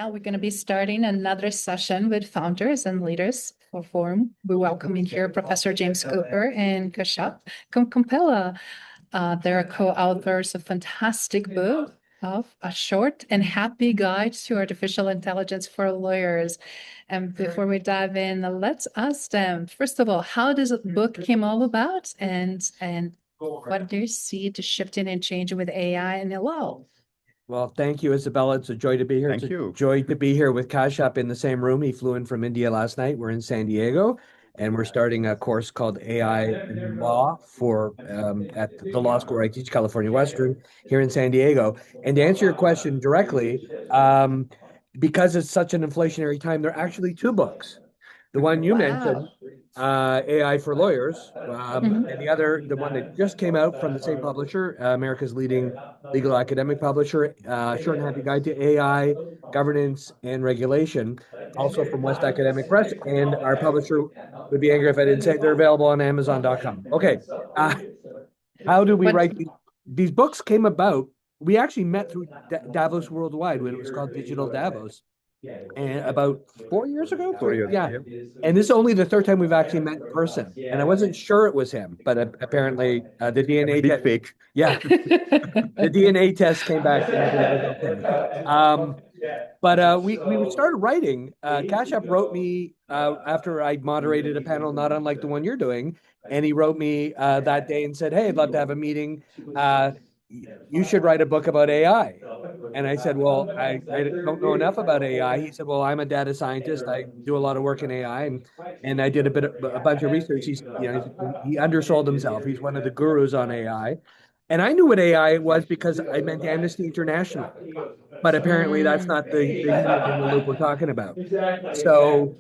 Now we're going to be starting another session with founders and leaders for Forum. We welcome in here Professor James Cooper and Kashyap Kompella. They're co-authors of a fantastic book of A Short and Happy Guide to Artificial Intelligence for Lawyers. And before we dive in, let's ask them, first of all, how does the book came all about and what do you see the shifting and changing with AI and the law? Well, thank you, Isabella. It's a joy to be here. Thank you. Joy to be here with Kashyap in the same room. He flew in from India last night. We're in San Diego, and we're starting a course called AI and Law for at the law school where I teach, California Western, here in San Diego. And to answer your question directly, because it's such an inflationary time, there are actually two books. The one you mentioned, AI for Lawyers, and the one that just came out from the same publisher, America's leading legal academic publisher, Short and Happy Guide to AI, Governance and Regulation, also from West Academic Press. And our publisher would be angry if I didn't say they're available on Amazon.com. Okay, how do we write these books? Came about. We actually met through Davos Worldwide when it was called Digital Davos. And about 4 years ago? 4 years. Yeah. And this is only the third time we've actually met in person. And I wasn't sure it was him, but apparently the DNA test. Fake. Yeah. The DNA test came back. But we started writing. Kashyap wrote me after I moderated a panel not unlike the one you're doing. And he wrote me that day and said, hey, I'd love to have a meeting. You should write a book about AI. And I said, well, I don't know enough about AI. He said, well, I'm a data scientist. I do a lot of work in AI. And I did a bunch of research. He undersold himself. He's one of the gurus on AI. And I knew what AI was because I meant Amnesty International. But apparently that's not the loop we're talking about. So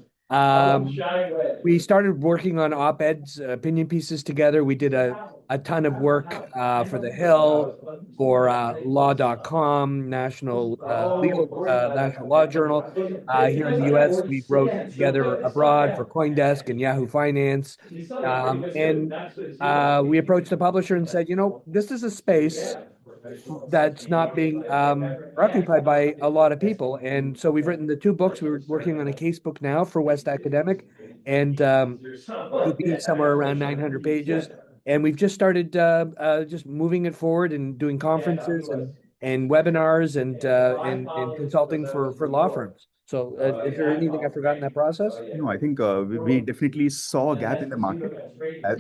we started working on op-eds, opinion pieces together. We did a ton of work for The Hill, for law.com, National Law Journal. Here in the US, we wrote together abroad for CoinDesk and Yahoo Finance. And we approached the publisher and said, this is a space that's not being occupied by a lot of people. And so we've written the two books. We're working on a case book now for West Academic, and it'll be somewhere around 900 pages. And we've just started just moving it forward and doing conferences and webinars and consulting for law firms. So is there anything I forgot in that process? No, I think we definitely saw a gap in the market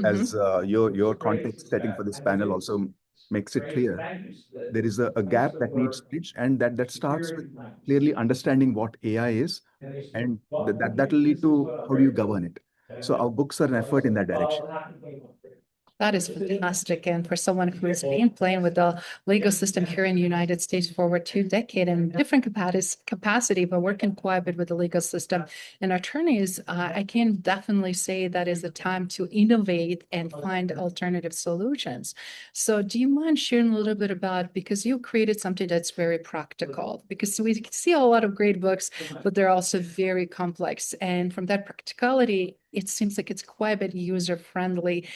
as your context setting for this panel also makes it clear. There is a gap that needs bridge, and that starts with clearly understanding what AI is, and that will lead to how do you govern it. So our books are an effort in that direction. That is fantastic. And for someone who has been playing with the legal system here in the United States for over 2 decades in different capacity, but working quite a bit with the legal system and attorneys, I can definitely say that is the time to innovate and find alternative solutions. So do you mind sharing a little bit about, because you created something that's very practical, because we see a lot of great books, but they're also very complex. And from that practicality, it seems like it's quite a bit user-friendly.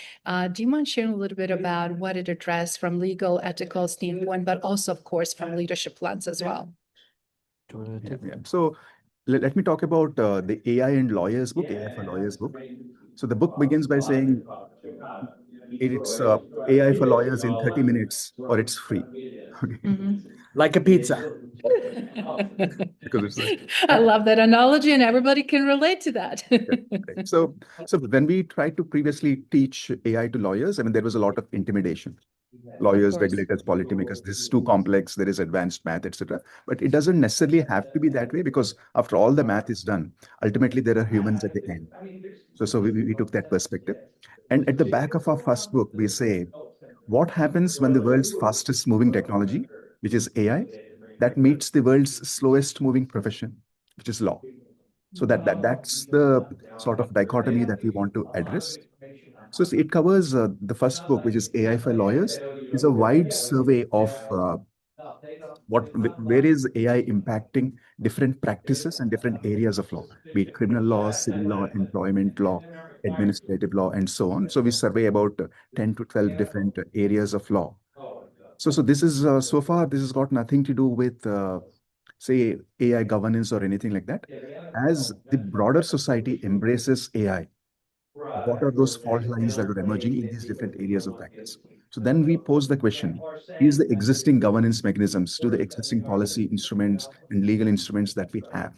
Do you mind sharing a little bit about what it addressed from legal, ethical standpoint, but also, of course, from leadership lens as well? Yeah. So let me talk about the AI and Lawyers book, AI for Lawyers book. So the book begins by saying it's AI for lawyers in 30 minutes or it's free. Okay. Like a pizza. Because it's I love that analogy, and everybody can relate to that. okay. So when we tried to previously teach AI to lawyers, I mean, there was a lot of intimidation. Lawyers, regulators, policymakers, this is too complex, there is advanced math, etc. But it doesn't necessarily have to be that way, because after all the math is done, ultimately there are humans at the end. So we took that perspective. And at the back of our first book, we say, what happens when the world's fastest moving technology, which is AI, that meets the world's slowest moving profession, which is law. So that's the sort of dichotomy that we want to address. So it covers the first book, which is AI for Lawyers, is a wide survey of where is AI impacting different practices and different areas of law, be it criminal law, civil law, employment law, administrative law, and so on. So we survey about 10 to 12 different areas of law. So this is so far this has got nothing to do with say AI governance or anything like that. As the broader society embraces AI, what are those fault lines that are emerging in these different areas of practice? So then we pose the question, is the existing governance mechanisms, to the existing policy instruments and legal instruments that we have,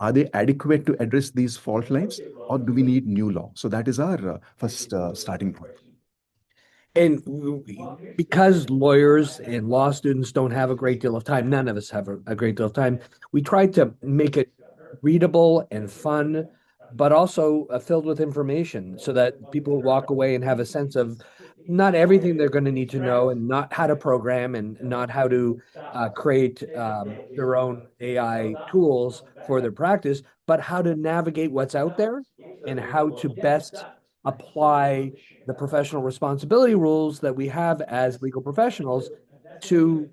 are they adequate to address these fault lines, or do we need new law? So that is our first starting point. And because lawyers and law students don't have a great deal of time, none of us have a great deal of time, we try to make it readable and fun, but also filled with information so that people walk away and have a sense of not everything they're going to need to know, and not how to program, and not how to create their own AI tools for their practice, but how to navigate what's out there and how to best apply the professional responsibility rules that we have as legal professionals to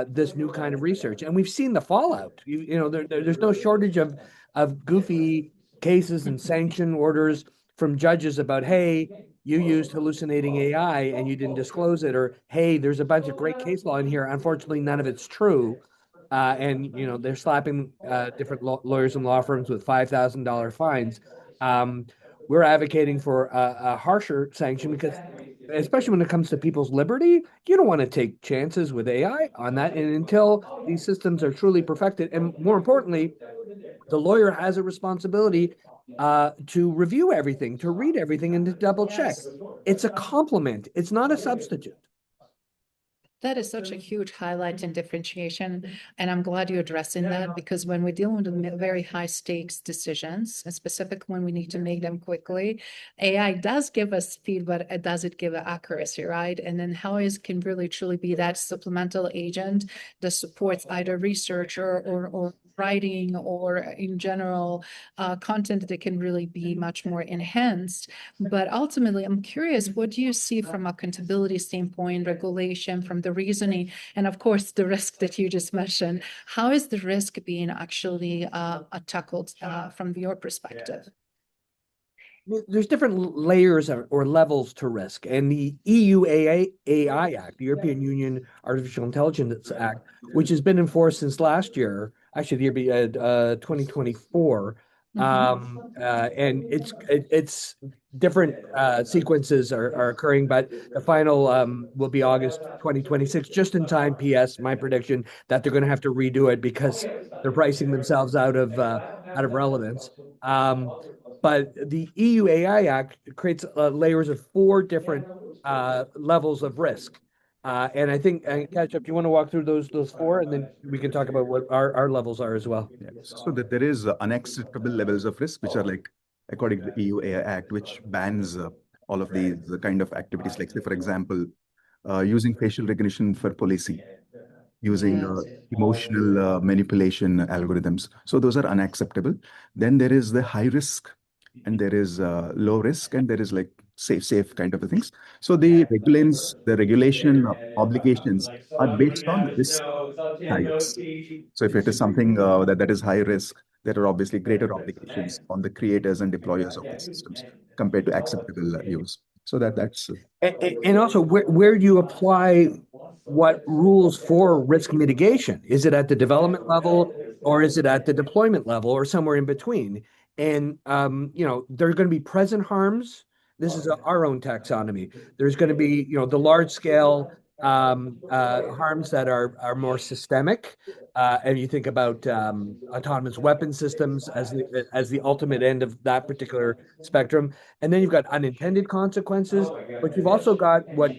this new kind of research. And we've seen the fallout. There's no shortage of goofy cases and sanction orders from judges about, hey, you used hallucinating AI and you didn't disclose it, or hey, there's a bunch of great case law in here. Unfortunately, none of it's true. And they're slapping different lawyers and law firms with $5,000 fines. We're advocating for a harsher sanction because, especially when it comes to people's liberty, you don't want to take chances with AI on that. And until these systems are truly perfected, and more importantly, the lawyer has a responsibility to review everything, to read everything, and to double check. It's a complement. It's not a substitute. That is such a huge highlight and differentiation. And I'm glad you're addressing that, because when we're dealing with very high stakes decisions, and specifically when we need to make them quickly, AI does give us speed, but it doesn't give accuracy, right? And then how is can really truly be that supplemental agent that supports either research or writing, or in general content that can really be much more enhanced. But ultimately, I'm curious, what do you see from accountability standpoint, regulation, from the reasoning, and of course, the risk that you just mentioned? How is the risk being actually tackled from your perspective? There's different layers or levels to risk. And the EU AI Act, the European Union Artificial Intelligence Act, which has been enforced since last year, actually the year 2024, and it's different sequences are occurring, but the final will be August 2026, just in time. P.S. My prediction that they're going to have to redo it because they're pricing themselves out of relevance. But the EU AI Act creates layers of 4 different levels of risk. And I think, Kashyap, do you want to walk through those 4, and then we can talk about what our levels are as well? Yeah. So that there is unacceptable levels of risk, which are like, according to the EU AI Act, which bans all of these kind of activities. Like, say, for example, using facial recognition for policing, using emotional manipulation algorithms. So those are unacceptable. Then there is the high risk, and there is low risk, and there is like safe kind of things. So the regulation obligations are based on risk types. So if it is something that is high risk, there are obviously greater obligations on the creators and deployers of these systems compared to acceptable use. So that's And also, where do you apply what rules for risk mitigation? Is it at the development level, or is it at the deployment level, or somewhere in between? And there are going to be present harms. This is our own taxonomy. There's going to be the large scale harms that are more systemic, and you think about autonomous weapon systems as the ultimate end of that particular spectrum. And then you've got unintended consequences, but you've also got what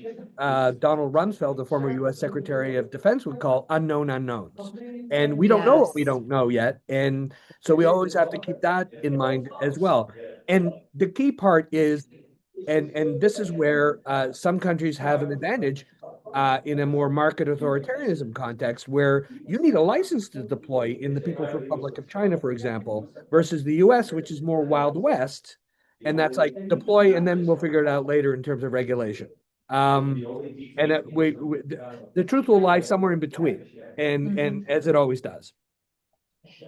Donald Rumsfeld, the former U.S. Secretary of Defense, would call unknown unknowns. And we don't know what we don't know yet. And so we always have to keep that in mind as well. And the key part is, and this is where some countries have an advantage in a more market authoritarianism context, where you need a license to deploy in the People's Republic of China, for example, versus the US, which is more Wild West. And that's like deploy, and then we'll figure it out later in terms of regulation. And the truth will lie somewhere in between, and as it always does.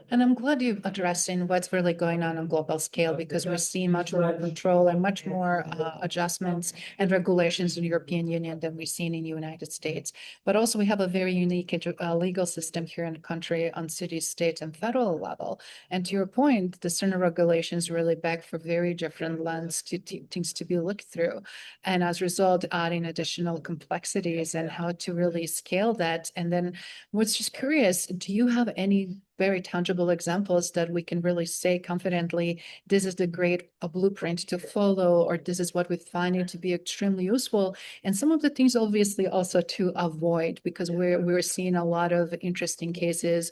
And I'm glad you're addressing what's really going on global scale, because we're seeing much more control and much more adjustments and regulations in the European Union than we've seen in the United States. But also we have a very unique legal system here in the country on city, state, and federal level. And to your point, the certain regulations really beg for very different lens to things to be looked through. And as a result, adding additional complexities and how to really scale that. And then what's just curious, do you have any very tangible examples that we can really say confidently, this is the great blueprint to follow, or this is what we find it to be extremely useful, and some of the things obviously also to avoid, because we're seeing a lot of interesting cases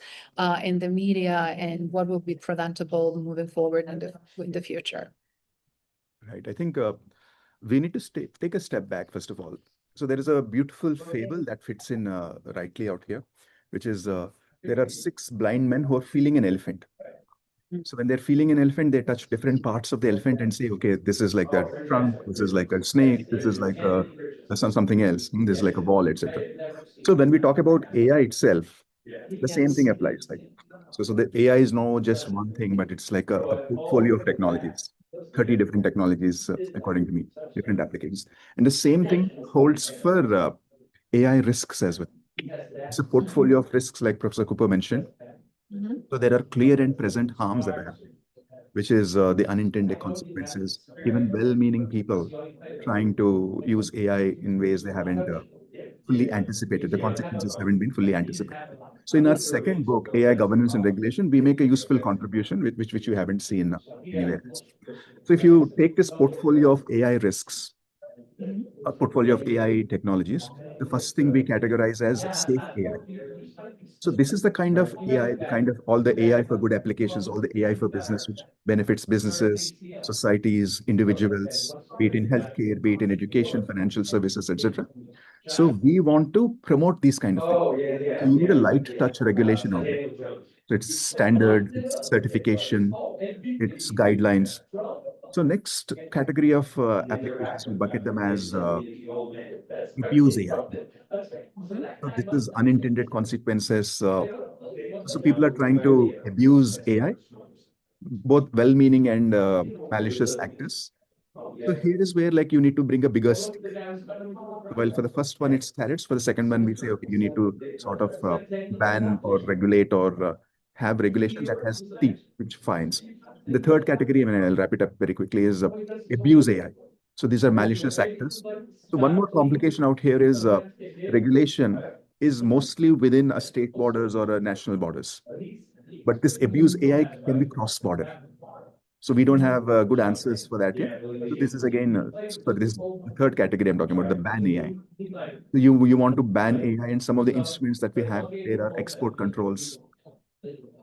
in the media, and what will be preventable moving forward in the future. Right. I think we need to take a step back, first of all. So there is a beautiful fable that fits in rightly out here, which is there are 6 blind men who are feeling an elephant. So when they're feeling an elephant, they touch different parts of the elephant and say, okay, this is like the trunk, this is like a snake, this is like something else, this is like a wall, etc. So when we talk about AI itself, the same thing applies. Like, so the AI is not just one thing, but it's like a portfolio of technologies, 30 different technologies, according to me, different applications. And the same thing holds for AI risks as well. It's a portfolio of risks, like Professor Cooper mentioned. So there are clear and present harms that are happening, which is the unintended consequences, even well-meaning people trying to use AI in ways they haven't fully anticipated. The consequences haven't been fully anticipated. So in our second book, AI Governance and Regulation, we make a useful contribution which you haven't seen anywhere else. So if you take this portfolio of AI risks, a portfolio of AI technologies, the first thing we categorize as safe AI. So this is the kind of AI, the kind of all the AI for good applications, all the AI for business, which benefits businesses, societies, individuals, be it in healthcare, be it in education, financial services, etc. So we want to promote these kind of things. So you need a light touch regulation out there. So it's standard, it's certification, it's guidelines. So next category of applications, we bucket them as abuse AI. So this is unintended consequences. So people are trying to abuse AI, both well-meaning and malicious actors. So here is where like you need to bring a bigger stick. Well, for the first one, it's carrots. For the second one, we say, okay, you need to sort of ban or regulate or have regulation that has teeth, which fines. The third category, and I'll wrap it up very quickly, is abuse AI. So these are malicious actors. So one more complication out here is regulation is mostly within a state borders or a national borders. But this abuse AI can be cross-border. So we don't have good answers for that yet. So this is again, so this is the third category I'm talking about, the ban AI. So you want to ban AI, and some of the instruments that we have, there are export controls.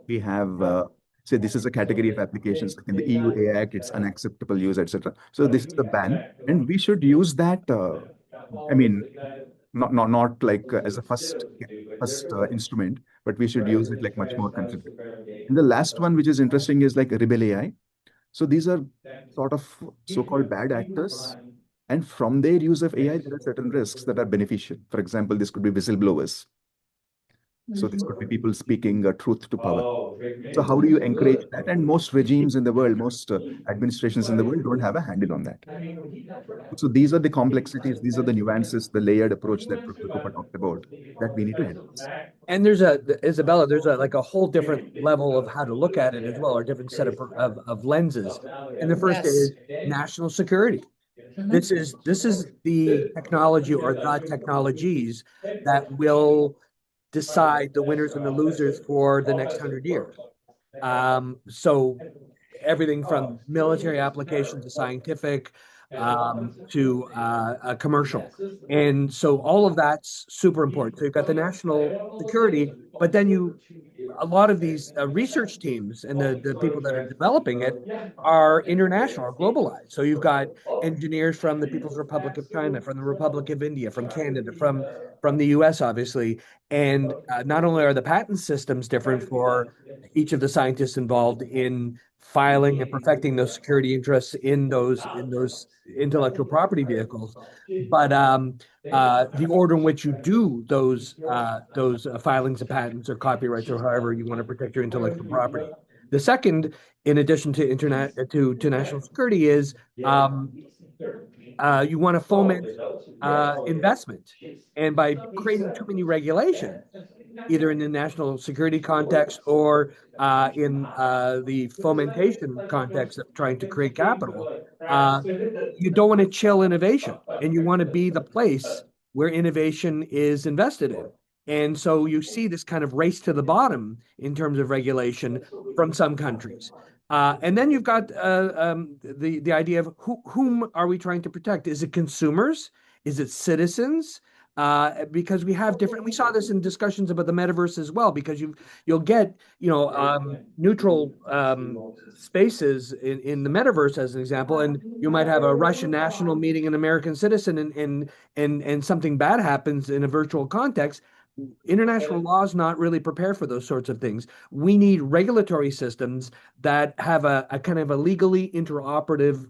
We have, say, this is a category of applications like in the EU AI Act, it's unacceptable use, etc. So this is the ban, and we should use that. I mean, not like as a first instrument, but we should use it like much more considered. And the last one, which is interesting, is like rebel AI. So these are sort of so-called bad actors. And from their use of AI, there are certain risks that are beneficial. For example, this could be whistleblowers. So this could be people speaking truth to power. So how do you encourage that? And most regimes in the world, most administrations in the world don't have a handle on that. So these are the complexities, these are the nuances, the layered approach that Professor Cooper talked about that we need to address. And Isabella, there's like a whole different level of how to look at it as well, or a different set of lenses. And the first is national security. This is the technology or the technologies that will decide the winners and the losers for the next 100 years. So everything from military application to scientific to commercial. And so all of that's super important. So you've got the national security, but then a lot of these research teams and the people that are developing it are international or globalized. So you've got engineers from the People's Republic of China, from the Republic of India, from Canada, from the US, obviously. And not only are the patent systems different for each of the scientists involved in filing and perfecting those security interests in those intellectual property vehicles, but the order in which you do those filings of patents or copyrights or however you want to protect your intellectual property. The second, in addition to national security, is you want to foment investment, and by creating too many regulations, either in the national security context or in the fomentation context of trying to create capital, you don't want to chill innovation, and you want to be the place where innovation is invested in. And so you see this kind of race to the bottom in terms of regulation from some countries. And then you've got the idea of whom are we trying to protect? Is it consumers? Is it citizens? Because we saw this in discussions about the metaverse as well, because you'll get neutral spaces in the metaverse as an example, and you might have a Russian national meeting an American citizen, and something bad happens in a virtual context. International law is not really prepared for those sorts of things. We need regulatory systems that have a kind of a legally interoperative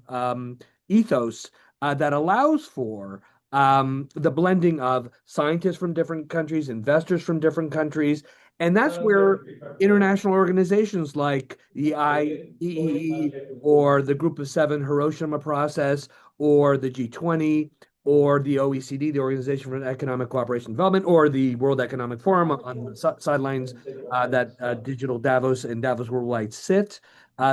ethos that allows for the blending of scientists from different countries, investors from different countries. And that's where international organizations like the IEEE or the Group of Seven Hiroshima Process or the G20 or the OECD, the Organization for Economic Cooperation and Development, or the World Economic Forum on the sidelines that Digital Davos and Davos Worldwide sit.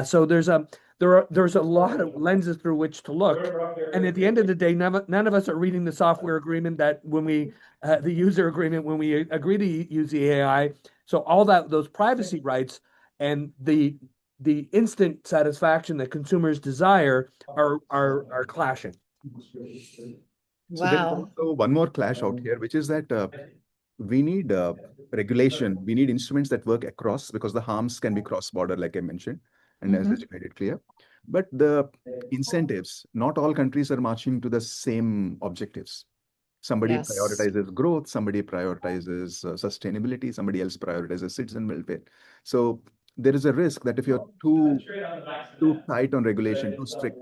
So there's a lot of lenses through which to look. And at the end of the day, none of us are reading the software agreement that the user agreement when we agree to use the AI. So all those privacy rights and the instant satisfaction that consumers desire are clashing. So there is Wow. also one more clash out here, which is that we need regulation. We need instruments that work across, because the harms can be cross-border, like I mentioned, and as you made it clear. But the incentives, not all countries are marching to the same objectives. Somebody Yes. prioritizes growth, somebody prioritizes sustainability, somebody else prioritizes citizen welfare. So there is a risk that if you're too tight on regulation, too strict,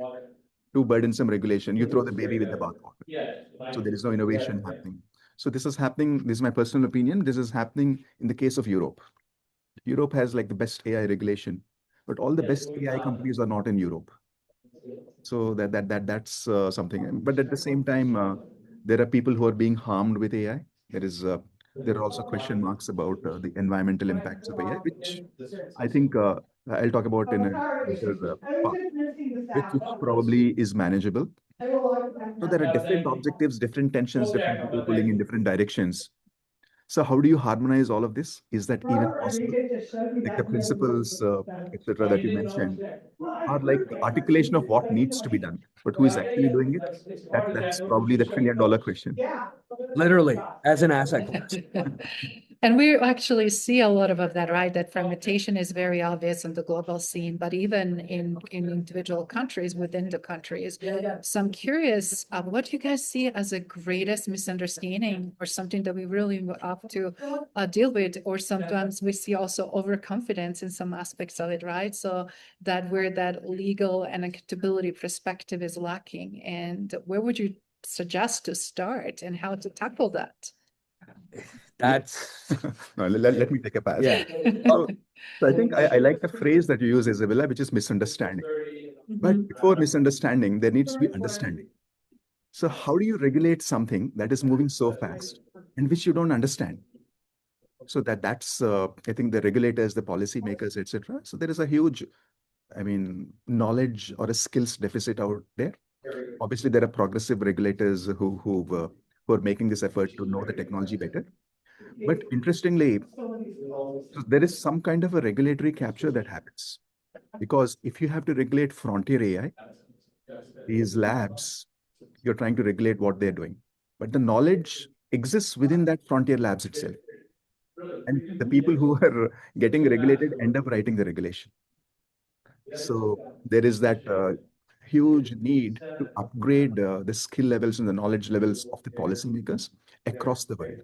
too burdensome regulation, you throw the baby with the bathwater. So there is no innovation happening. So this is happening, this is my personal opinion, this is happening in the case of Europe. Europe has like the best AI regulation, but all the best AI companies are not in Europe. So that's something. But at the same time, there are people who are being harmed with AI. There are also question marks about the environmental impacts of AI, which I think I'll talk about in a later part, which probably is manageable. So there are different objectives, different tensions, different people pulling in different directions. So how do you harmonize all of this? Is that even possible? Like the principles, etc., that you mentioned, are like the articulation of what needs to be done, but who is actually doing it? That's probably the trillion-dollar question. Literally, as an asset class. And we actually see a lot of that, right? That fragmentation is very obvious in the global scene, but even in individual countries within the countries. So I'm curious, what do you guys see as the greatest misunderstanding or something that we really have to deal with? Or sometimes we see also overconfidence in some aspects of it, right? So that where that legal and accountability perspective is lacking. And where would you suggest to start and how to tackle that? That's No, let me take a pass. Yeah. So I think I like the phrase that you use, Isabella, which is misunderstanding. But before misunderstanding, there needs to be understanding. So how do you regulate something that is moving so fast and which you don't understand? So that's I think the regulators, the policymakers, etc. So there is a huge, knowledge or a skills deficit out there. Obviously, there are progressive regulators who are making this effort to know the technology better. But interestingly, there is some kind of a regulatory capture that happens. Because if you have to regulate frontier AI, these labs, you're trying to regulate what they're doing. But the knowledge exists within that frontier labs itself. And the people who are getting regulated end up writing the regulation. So there is that huge need to upgrade the skill levels and the knowledge levels of the policymakers across the world.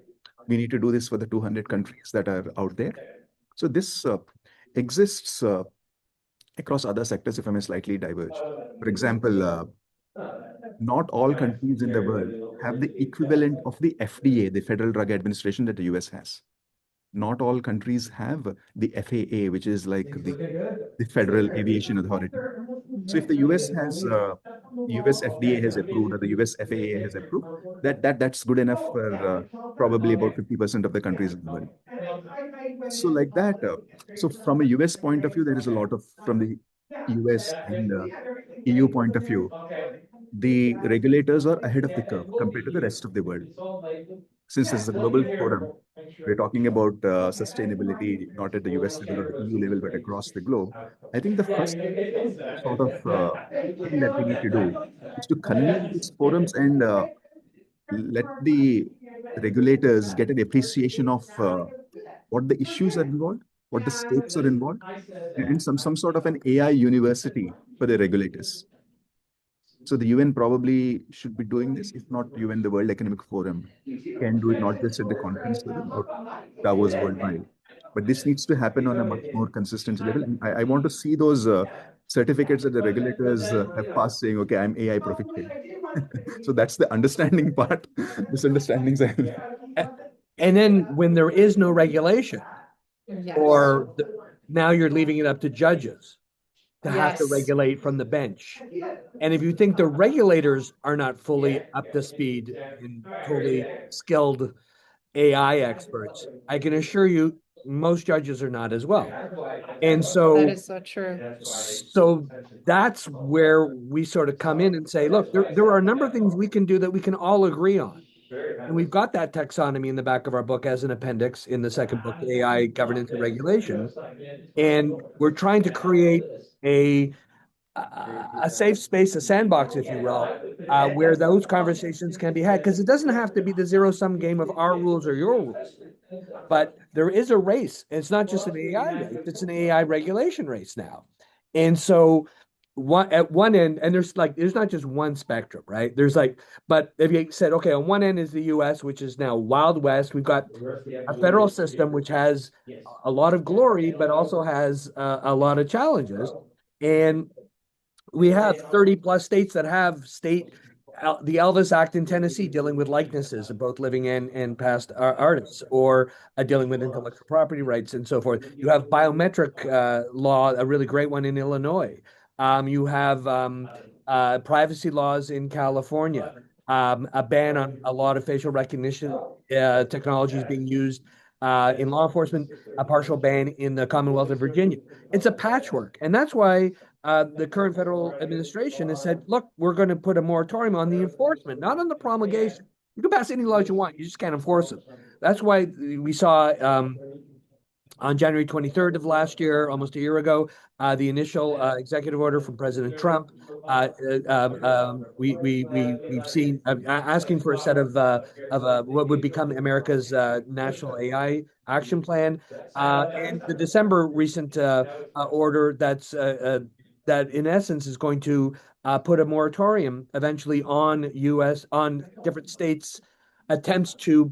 We need to do this for the 200 countries that are out there. So this exists across other sectors, if I may slightly diverge. For example, not all countries in the world have the equivalent of the FDA, the Federal Drug Administration, that the US has. Not all countries have the FAA, which is like the Federal Aviation Authority. So if the US has US FDA has approved or the US FAA has approved, that's good enough for probably about 50% of the countries in the world. So like that. So from a US point of view, there is a lot of from the US and EU point of view, the regulators are ahead of the curve compared to the rest of the world. Since this is a global forum, we're talking about sustainability, not at the US level or the EU level, but across the globe. I think the first sort of thing that we need to do is to convene these forums and let the regulators get an appreciation of what the issues are involved, what the stakes are involved, and some sort of an AI university for the regulators. So the UN probably should be doing this, if not UN, the World Economic Forum can do it not just at the conference level or Davos worldwide, but this needs to happen on a much more consistent level. And I want to see those certificates that the regulators have passed saying, okay, I'm AI proficient. So that's the understanding part. Misunderstandings. And then when there is no regulation, Yes. or now you're leaving it up to judges to have to Yes. regulate from the bench. And if you think the regulators are not fully up to speed and totally skilled AI experts, I can assure you most judges are not as well. And so That is so true. so that's where we sort of come in and say, look, there are a number of things we can do that we can all agree on. And we've got that taxonomy in the back of our book as an appendix in the second book, AI Governance and Regulation. And we're trying to create a safe space, a sandbox, if you will, where those conversations can be had. Because it doesn't have to be the zero-sum game of our rules or your rules. But there is a race. And it's not just an AI race, it's an AI regulation race now. And so at one end, and there's not just one spectrum, right? But if you said, okay, on one end is the US, which is now Wild West. We've got a federal system which has a lot of glory, but also has a lot of challenges. And we have 30 plus states that have the Elvis Act in Tennessee dealing with likenesses of both living and past artists, or dealing with intellectual property rights and so forth. You have biometric law, a really great one in Illinois. You have privacy laws in California, a ban on a lot of facial recognition technologies being used in law enforcement, a partial ban in the Commonwealth of Virginia. It's a patchwork. And that's why the current federal administration has said, look, we're going to put a moratorium on the enforcement, not on the promulgation. You can pass any laws you want, you just can't enforce them. That's why we saw on January 23rd of last year, almost a year ago, the initial executive order from President Trump. We've seen asking for a set of what would become America's national AI action plan, and the December recent order that in essence is going to put a moratorium eventually on different states' attempts to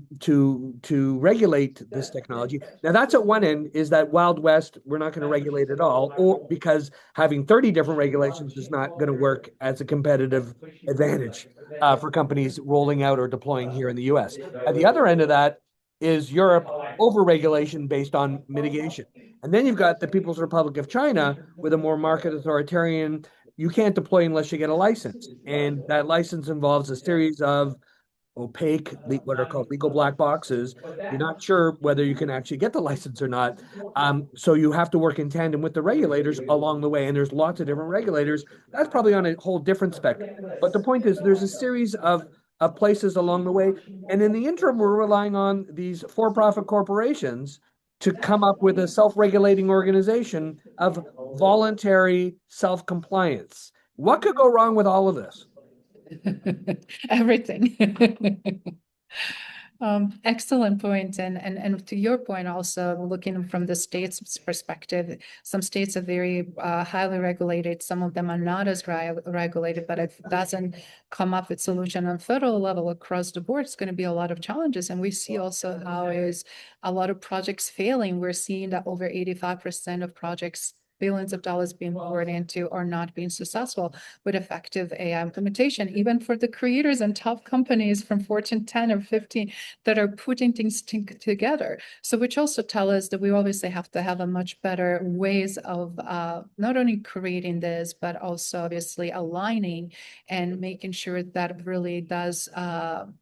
regulate this technology. Now that's at one end, is that Wild West, we're not going to regulate at all, or because having 30 different regulations is not going to work as a competitive advantage for companies rolling out or deploying here in the US. At the other end of that is Europe, over-regulation based on mitigation. And then you've got the People's Republic of China with a more market authoritarian, you can't deploy unless you get a license. And that license involves a series of opaque, what are called legal black boxes. You're not sure whether you can actually get the license or not. So you have to work in tandem with the regulators along the way. And there's lots of different regulators. That's probably on a whole different spectrum. But the point is, there's a series of places along the way. And in the interim, we're relying on these for-profit corporations to come up with a self-regulating organization of voluntary self-compliance. What could go wrong with all of this? Everything. Excellent point. And to your point, also looking from the state's perspective, some states are very highly regulated. Some of them are not as regulated, but if it doesn't come up with solution on federal level across the board, it's going to be a lot of challenges. And we see also how is a lot of projects failing. We're seeing that over 85% of projects billions of dollars being poured into are not being successful with effective AI implementation, even for the creators and top companies from Fortune 10 or 15 that are putting things together. So which also tell us that we obviously have to have a much better ways of not only creating this, but also obviously aligning and making sure that really does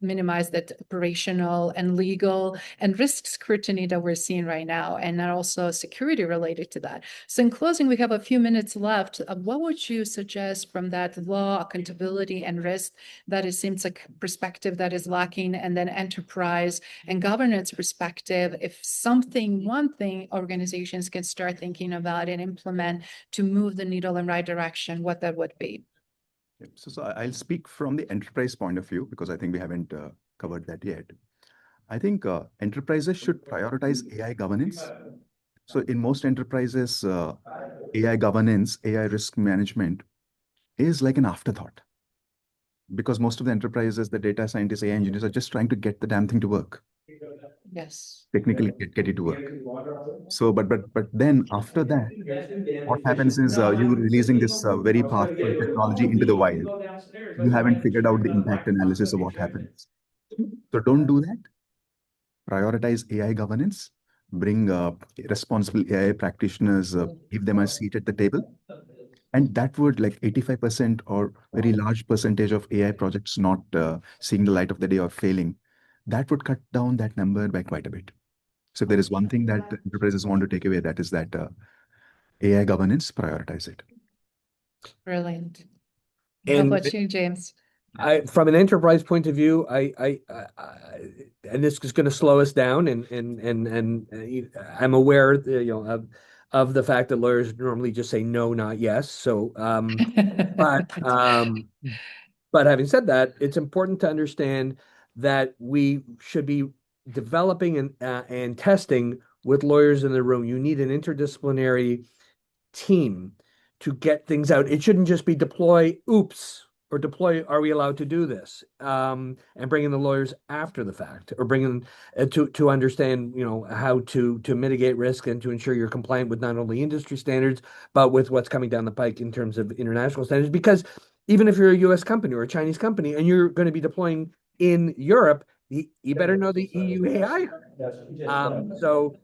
minimize that operational and legal and risk scrutiny that we're seeing right now, and then also security related to that. So in closing, we have a few minutes left. What would you suggest from that law, accountability, and risk that it seems like perspective that is lacking, and then enterprise and governance perspective, if one thing organizations can start thinking about and implement to move the needle in the right direction, what that would be? So I'll speak from the enterprise point of view because I think we haven't covered that yet. I think enterprises should prioritize AI governance. So in most enterprises, AI governance, AI risk management is like an afterthought because most of the enterprises, the data scientists, AI engineers are just trying to get the damn thing to work. Yes. Technically get it to work. So, but then after that, what happens is you're releasing this very powerful technology into the wild. You haven't figured out the impact analysis of what happens. So don't do that. Prioritize AI governance. Bring responsible AI practitioners, give them a seat at the table. And that would like 85% or very large percentage of AI projects not seeing the light of the day or failing. That would cut down that number by quite a bit. So if there is one thing that enterprises want to take away, that is that AI governance, prioritize it. Brilliant. How And about you, James? from an enterprise point of view, and this is going to slow us down, and I'm aware, of the fact that lawyers normally just say no, not yes. So, but having said that, it's important to understand that we should be developing and testing with lawyers in the room. You need an interdisciplinary team to get things out. It shouldn't just be deploy, or deploy, are we allowed to do this? And bring in the lawyers after the fact, or bring in to understand, how to mitigate risk and to ensure you're compliant with not only industry standards, but with what's coming down the pike in terms of international standards. Because even if you're a US company or a Chinese company and you're going to be deploying in Europe, you better know the EU AI. So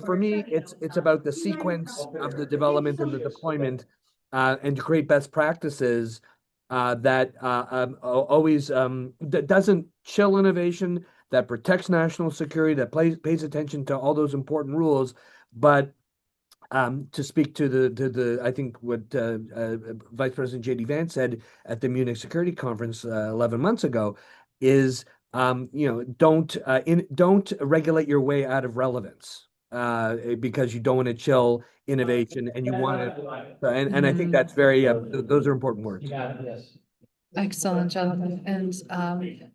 for me, it's about the sequence of the development and the deployment, and to create best practices that always that doesn't chill innovation, that protects national security, that pays attention to all those important rules, but to speak to the I think what Vice President J.D. Vance said at the Munich Security Conference 11 months ago is don't regulate your way out of relevance because you don't want to chill innovation and you want to and I think that's very those are important words. Excellent, gentlemen. And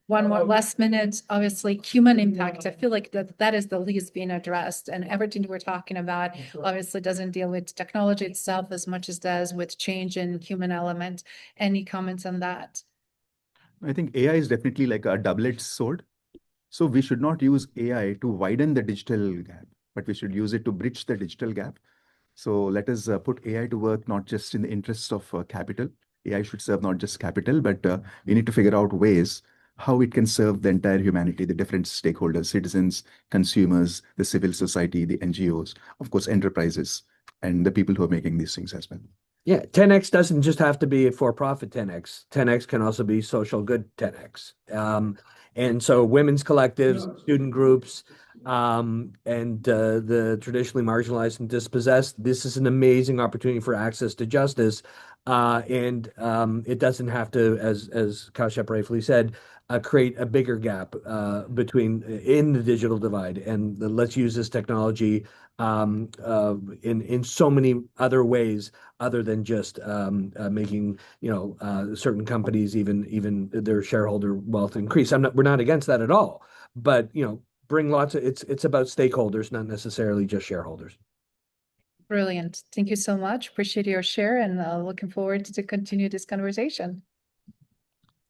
one more last minute, obviously, human impact. I feel like that is the least being addressed. And everything we're talking about obviously doesn't deal with technology itself as much as does with change in human element. Any comments on that? I think AI is definitely like a double-edged sword. So we should not use AI to widen the digital gap, but we should use it to bridge the digital gap. So let us put AI to work not just in the interests of capital. AI should serve not just capital, but we need to figure out ways how it can serve the entire humanity, the different stakeholders, citizens, consumers, the civil society, the NGOs, of course, enterprises, and the people who are making these things as well. Yeah, 10x doesn't just have to be a for-profit 10x. 10x can also be social good 10x. And so women's collectives, student groups, and the traditionally marginalized and dispossessed, this is an amazing opportunity for access to justice. And it doesn't have to, as Kashyap rightfully said, create a bigger gap in the digital divide. And let's use this technology in so many other ways other than just making certain companies even their shareholder wealth increase. We're not against that at all, but bring lots of it's about stakeholders, not necessarily just shareholders. Brilliant. Thank you so much. Appreciate your share and looking forward to continue this conversation.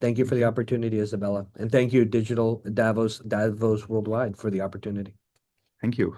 Thank you for the opportunity, Isabella, and thank you, Digital Davos Worldwide, for the opportunity. Thank you.